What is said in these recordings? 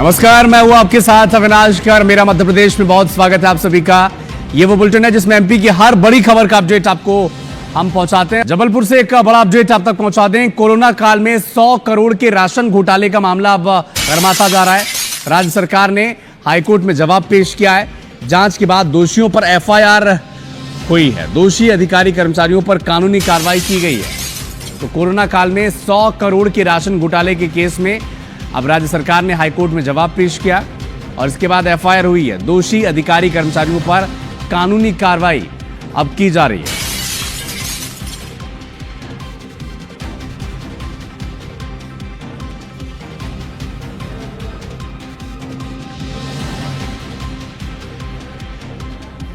नमस्कार, मैं हूं आपके साथ अविनाश कर। मेरा मध्य प्रदेश में बहुत स्वागत है आप सभी का। ये वो बुलेटिन है जिसमें एमपी की हर बड़ी खबर का अपडेट आपको हम पहुंचाते हैं। जबलपुर से एक बड़ा अपडेट आप तक पहुंचा दें। कोरोना काल में 100 करोड़ के राशन घोटाले का मामला अब गरमाता जा रहा है। राज्य सरकार ने हाईकोर्ट में जवाब पेश किया है। जांच के बाद दोषियों पर एफआईआर हुई है। दोषी अधिकारी कर्मचारियों पर कानूनी कार्रवाई की गई है। तो कोरोना काल में 100 करोड़ के राशन घोटाले के केस में अब राज्य सरकार ने हाईकोर्ट में जवाब पेश किया और इसके बाद एफआईआर हुई है। दोषी अधिकारी कर्मचारियों पर कानूनी कार्रवाई अब की जा रही है।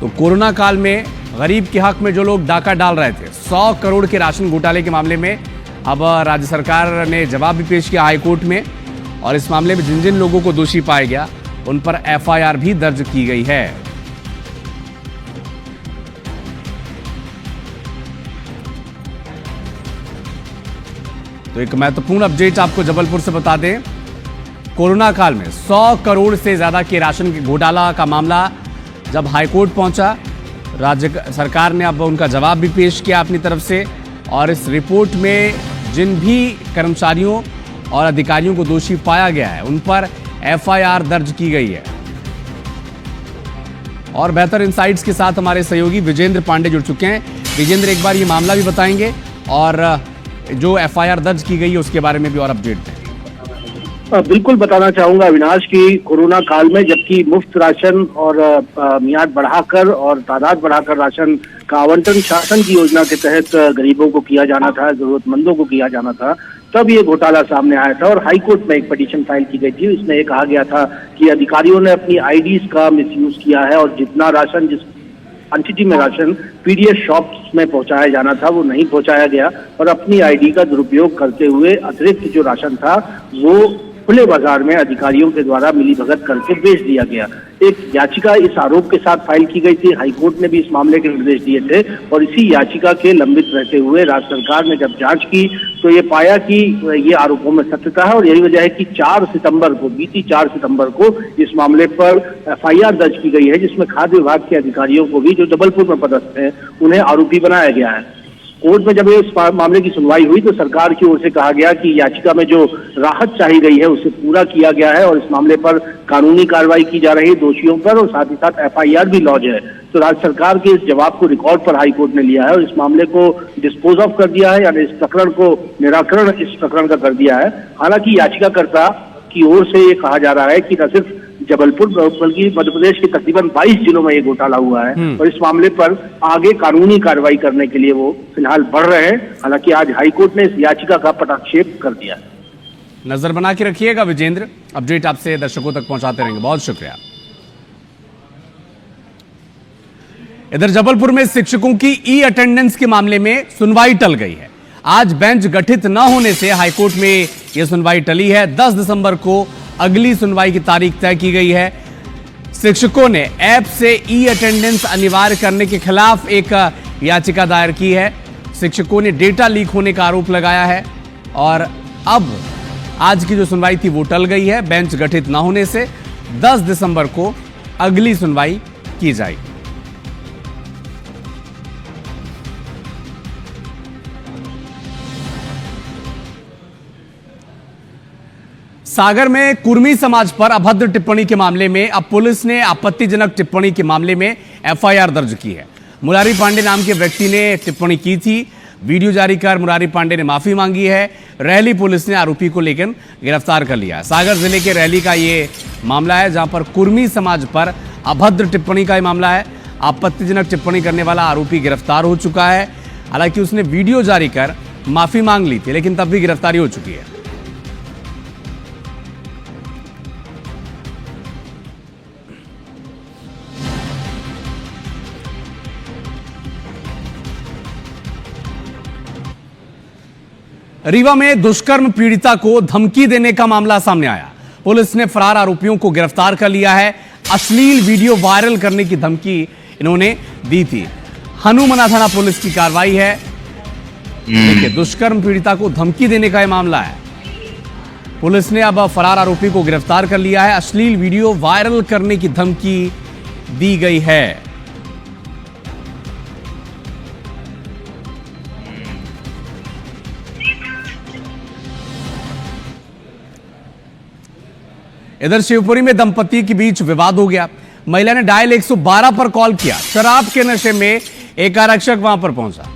तो कोरोना काल में गरीब के हक में जो लोग डाका डाल रहे थे, 100 करोड़ के राशन घोटाले के मामले में अब राज्य सरकार ने जवाब भी पेश किया हाईकोर्ट में और इस मामले में जिन जिन लोगों को दोषी पाया गया उन पर एफआईआर भी दर्ज की गई है। तो एक महत्वपूर्ण अपडेट आपको जबलपुर से बता दें। कोरोना काल में 100 करोड़ से ज्यादा के राशन के घोटाला का मामला जब हाईकोर्ट पहुंचा, राज्य सरकार ने अब उनका जवाब भी पेश किया अपनी तरफ से और इस रिपोर्ट में जिन भी कर्मचारियों और अधिकारियों को दोषी पाया गया है उन पर एफआईआर दर्ज की गई है। और बेहतर इंसाइट्स के साथ हमारे सहयोगी विजेंद्र पांडे जुड़ चुके हैं। विजेंद्र, एक बार ये मामला भी बताएंगे और जो एफआईआर दर्ज की गई है उसके बारे में भी और अपडेट दें। बिल्कुल बताना चाहूंगा अविनाश की कोरोना काल में जबकि मुफ्त राशन और मियाद बढ़ाकर और तादाद बढ़ाकर राशन का आवंटन शासन की योजना के तहत गरीबों को किया जाना था, जरूरतमंदों को किया जाना था, तब ये घोटाला सामने आया था और हाईकोर्ट में एक पिटीशन फाइल की गई थी। इसमें ये कहा गया था कि अधिकारियों ने अपनी आईडीज का मिसयूज किया है और जितना राशन जिस क्वांटिटी में राशन पीडीएस शॉप्स में पहुंचाया जाना था वो नहीं पहुंचाया गया और अपनी आईडी का दुरुपयोग करते हुए अतिरिक्त जो राशन था वो खुले बाजार में अधिकारियों के द्वारा मिलीभगत करके बेच दिया गया। एक याचिका इस आरोप के साथ फाइल की गई थी। हाईकोर्ट ने भी इस मामले के निर्देश दिए थे और इसी याचिका के लंबित रहते हुए राज्य सरकार ने जब जांच की तो ये पाया कि ये आरोपों में सत्यता है और यही वजह है कि बीती 4 सितंबर को इस मामले पर एफआईआर दर्ज की गई है, जिसमें खाद्य विभाग के अधिकारियों को भी जो जबलपुर में पदस्थ हैं उन्हें आरोपी बनाया गया है। कोर्ट में जब इस मामले की सुनवाई हुई तो सरकार की ओर से कहा गया कि याचिका में जो राहत चाही गई है उसे पूरा किया गया है और इस मामले पर कानूनी कार्रवाई की जा रही है दोषियों पर और साथ ही साथ एफआईआर भी लॉन्च है। तो राज्य सरकार के इस जवाब को रिकॉर्ड पर हाईकोर्ट ने लिया है और इस मामले को डिस्पोज ऑफ कर दिया है, यानी इस प्रकरण को निराकरण इस प्रकरण का कर दिया है। हालांकि याचिकाकर्ता की ओर से ये कहा जा रहा है कि न सिर्फ जबलपुर बल्कि मध्य प्रदेश के तकरीबन 22 जिलों में ये घोटाला हुआ है और इस मामले पर आगे कानूनी कार्रवाई करने के लिए वो फिलहाल बढ़ रहे हैं। हालांकि आज हाईकोर्ट ने इस याचिका का पटाक्षेप कर दिया है। नजर बना के रखिएगा विजेंद्र, अपडेट आपसे दर्शकों तक पहुंचाते रहेंगे। बहुत शुक्रिया। इधर जबलपुर में शिक्षकों की ई अटेंडेंस के मामले में सुनवाई टल गई है। आज बेंच गठित न होने से हाईकोर्ट में यह सुनवाई टली है। 10 दिसंबर को अगली सुनवाई की तारीख तय की गई है। शिक्षकों ने ऐप से ई अटेंडेंस अनिवार्य करने के खिलाफ एक याचिका दायर की है। शिक्षकों ने डेटा लीक होने का आरोप लगाया है और अब आज की जो सुनवाई थी वो टल गई है। बेंच गठित न होने से 10 दिसंबर को अगली सुनवाई की जाएगी। सागर में कुर्मी समाज पर अभद्र टिप्पणी के मामले में अब पुलिस ने आपत्तिजनक टिप्पणी के मामले में एफआईआर दर्ज की है। मुरारी पांडे नाम के व्यक्ति ने टिप्पणी की थी। वीडियो जारी कर मुरारी पांडे ने माफी मांगी है। रैली पुलिस ने आरोपी को लेकर गिरफ्तार कर लिया है। सागर जिले के रैली का ये मामला है जहां पर कुर्मी समाज पर अभद्र टिप्पणी का ये मामला है। आपत्तिजनक टिप्पणी करने वाला आरोपी गिरफ्तार हो चुका है। हालांकि उसने वीडियो जारी कर माफी मांग ली थी लेकिन तब भी गिरफ्तारी हो चुकी है। रीवा में दुष्कर्म पीड़िता को धमकी देने का मामला सामने आया। पुलिस ने फरार आरोपियों को गिरफ्तार कर लिया है। अश्लील वीडियो वायरल करने की धमकी इन्होंने दी थी। हनुमना थाना पुलिस की कार्रवाई है। देखिए, दुष्कर्म पीड़िता को धमकी देने का यह मामला है। पुलिस ने अब फरार आरोपी को गिरफ्तार कर लिया है। अश्लील वीडियो वायरल करने की धमकी दी गई है। इधर शिवपुरी में दंपति के बीच विवाद हो गया। महिला ने डायल 112 पर कॉल किया। शराब के नशे में एक आरक्षक वहां पर पहुंचा।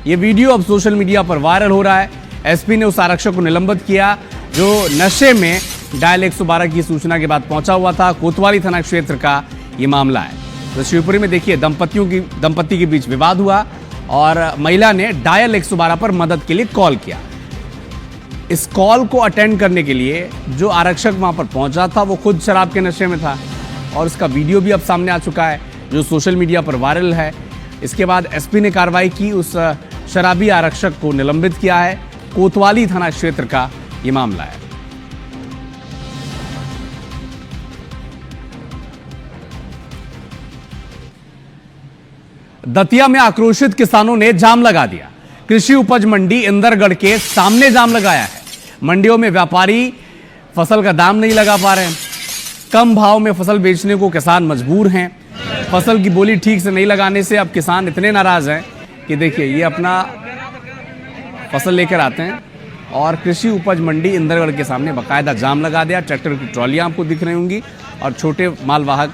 यह वीडियो अब सोशल मीडिया पर वायरल हो रहा है। एसपी ने उस आरक्षक को निलंबित किया जो नशे में डायल 112 की सूचना के बाद पहुंचा हुआ था। कोतवाली थाना क्षेत्र का यह मामला है। तो शिवपुरी में देखिए दंपति के बीच विवाद हुआ और महिला ने डायल 112 पर मदद के लिए कॉल किया। इस कॉल को अटेंड करने के लिए जो आरक्षक वहां पर पहुंचा था वो खुद शराब के नशे में था और इसका वीडियो भी अब सामने आ चुका है जो सोशल मीडिया पर वायरल है। इसके बाद एसपी ने कार्रवाई की, उस शराबी आरक्षक को निलंबित किया है। कोतवाली थाना क्षेत्र का यह मामला है। दतिया में आक्रोशित किसानों ने जाम लगा दिया। कृषि उपज मंडी इंदरगढ़ के सामने जाम लगाया है। मंडियों में व्यापारी फसल का दाम नहीं लगा पा रहे हैं। कम भाव में फसल बेचने को किसान मजबूर हैं। फसल की बोली ठीक से नहीं लगाने से अब किसान इतने नाराज हैं कि देखिए ये अपना फसल लेकर आते हैं और कृषि उपज मंडी इंदरगढ़ के सामने बाकायदा जाम लगा दिया। ट्रैक्टर की ट्रॉलियां आपको दिख रही होंगी और छोटे मालवाहक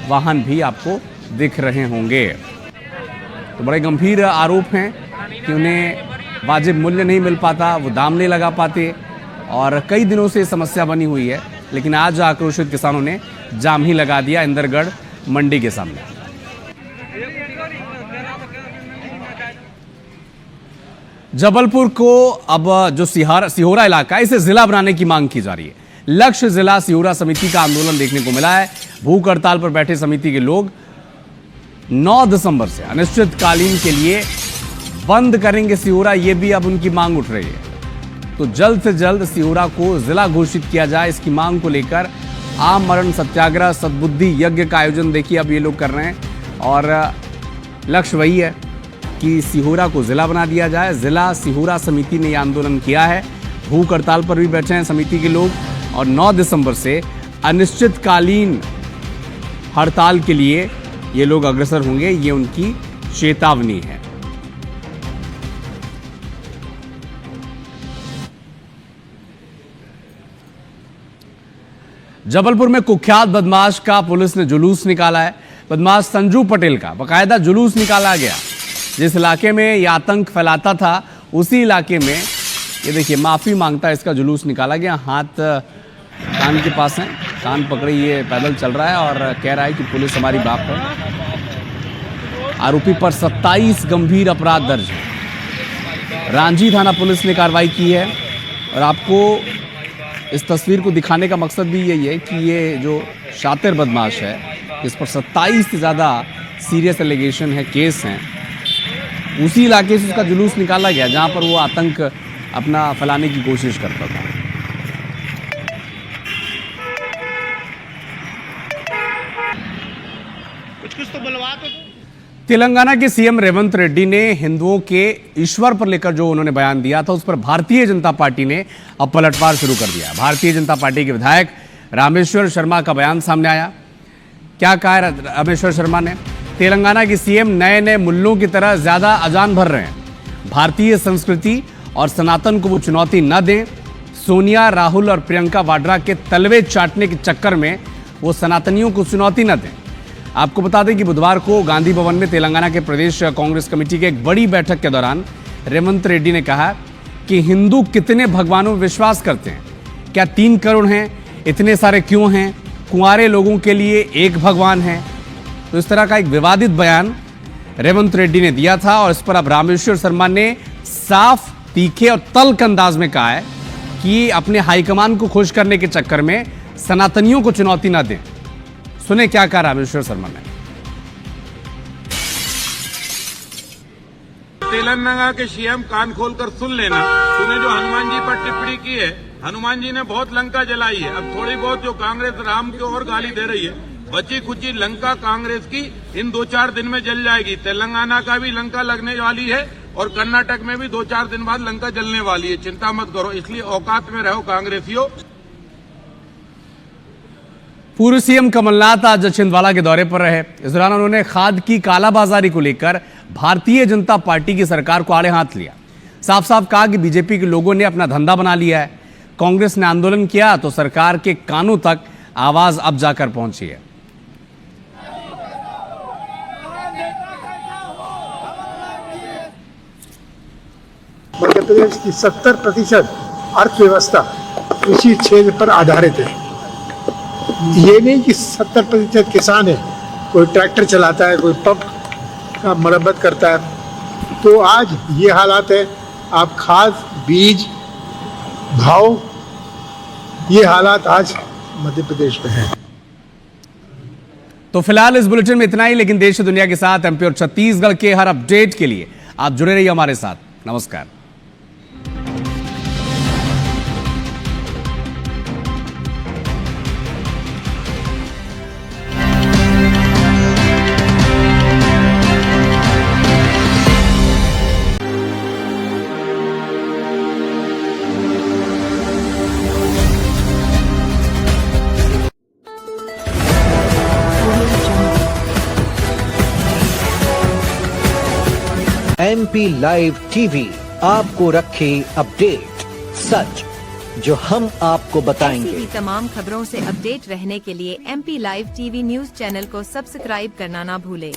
वाहन भी आपको दिख रहे होंगे। तो बड़े गंभीर आरोप हैं कि उन्हें वाजिब मूल्य नहीं मिल पाता, वो दाम नहीं लगा पाते और कई दिनों से समस्या बनी हुई है। लेकिन आज आक्रोशित किसानों ने जाम ही लगा दिया इंदरगढ़ मंडी के सामने। जबलपुर को अब जो सिहोरा इलाका है इसे जिला बनाने की मांग की जा रही है। लक्ष्य जिला सिहोरा समिति का आंदोलन देखने को मिला है। भूख हड़ताल पर बैठे समिति के लोग 9 दिसंबर से अनिश्चितकालीन के लिए बंद करेंगे सिहोरा, ये भी अब उनकी मांग उठ रही है। तो जल्द से जल्द सिहोरा को जिला घोषित किया जाए, इसकी मांग को लेकर आमरण सत्याग्रह सद्बुद्धि यज्ञ का आयोजन देखिए अब ये लोग कर रहे हैं और लक्ष्य वही है कि सिहोरा को जिला बना दिया जाए। जिला सिहोरा समिति ने यह आंदोलन किया है। भूख हड़ताल पर भी बैठे हैं समिति के लोग और 9 दिसंबर से अनिश्चितकालीन हड़ताल के लिए ये लोग अग्रसर होंगे, ये उनकी चेतावनी है। जबलपुर में कुख्यात बदमाश का पुलिस ने जुलूस निकाला है। बदमाश संजू पटेल का बाकायदा जुलूस निकाला गया। जिस इलाके में यह आतंक फैलाता था उसी इलाके में ये देखिए माफी मांगता इसका जुलूस निकाला गया। हाथ कान के पास है, कान पकड़े ये पैदल चल रहा है और कह रहा है कि पुलिस हमारी बाप है। आरोपी पर 27 गंभीर अपराध दर्ज है। रांझी थाना पुलिस ने कार्रवाई की है और आपको इस तस्वीर को दिखाने का मकसद भी यही है कि ये जो शातिर बदमाश है इस पर 27 से ज़्यादा सीरियस एलिगेशन है, केस हैं, उसी इलाके से उसका जुलूस निकाला गया जहां पर वो आतंक अपना फैलाने की कोशिश करता था। कुछ तो बुलवा तो तेलंगाना के सीएम रेवंत रेड्डी ने हिंदुओं के ईश्वर पर लेकर जो उन्होंने बयान दिया था उस पर भारतीय जनता पार्टी ने अब पलटवार शुरू कर दिया। भारतीय जनता पार्टी के विधायक रामेश्वर शर्मा का बयान सामने आया। क्या कहा रामेश्वर शर्मा ने? तेलंगाना के सीएम नए नए मुल्लों की तरह ज्यादा अजान भर रहे हैं। भारतीय संस्कृति और सनातन को वो चुनौती न दें। सोनिया, राहुल और प्रियंका वाड्रा के तलवे चाटने के चक्कर में वो सनातनियों को चुनौती न दें। आपको बता दें कि बुधवार को गांधी भवन में तेलंगाना के प्रदेश कांग्रेस कमेटी की एक बड़ी बैठक के दौरान रेवंत रेड्डी ने कहा कि हिंदू कितने भगवानों में विश्वास करते हैं? क्या 3 करोड़ हैं? इतने सारे क्यों हैं? कुंवारे लोगों के लिए एक भगवान है? तो इस तरह का एक विवादित बयान रेवंत रेड्डी ने दिया था और इस पर अब रामेश्वर शर्मा ने साफ, तीखे और तल्ख अंदाज में कहा है कि अपने हाईकमान को खुश करने के चक्कर में सनातनियों को चुनौती न दें। सुने क्या कहा रामेश्वर शर्मा ने। तेलंगाना के सीएम कान खोलकर सुन लेना, तूने जो हनुमान जी पर टिप्पणी की है, हनुमान जी ने बहुत लंका जलाई है। अब थोड़ी बहुत जो कांग्रेस राम की और गाली दे रही है, बची कुची लंका कांग्रेस की इन 2-4 दिन में जल जाएगी। तेलंगाना का भी लंका लगने वाली है और कर्नाटक में भी 2-4 दिन बाद लंका जलने वाली है, चिंता मत करो। इसलिए औकात में रहो कांग्रेसियों। पूर्व सीएम कमलनाथ आज छिंदवाड़ा के दौरे पर रहे। इस दौरान उन्होंने खाद की कालाबाजारी को लेकर भारतीय जनता पार्टी की सरकार को आड़े हाथ लिया। साफ साफ कहा कि बीजेपी के लोगों ने अपना धंधा बना लिया है। कांग्रेस ने आंदोलन किया तो सरकार के कानों तक आवाज अब जाकर पहुंची है। मध्य प्रदेश की 70% अर्थव्यवस्था कृषि क्षेत्र पर आधारित है। ये नहीं कि 70% किसान है, कोई ट्रैक्टर चलाता है, कोई पंप का मरम्मत करता है। तो आज ये हालात है, आप खाद, बीज, भाव, ये हालात आज मध्य प्रदेश में है। तो फिलहाल इस बुलेटिन में इतना ही, लेकिन देश दुनिया के साथ एमपी और छत्तीसगढ़ के हर अपडेट के लिए आप जुड़े रहिए हमारे साथ। नमस्कार। MP लाइव टीवी आपको रखे अपडेट, सच जो हम आपको बताएंगे। ऐसी ही तमाम खबरों से अपडेट रहने के लिए MP live TV news channel को सब्सक्राइब करना ना भूले।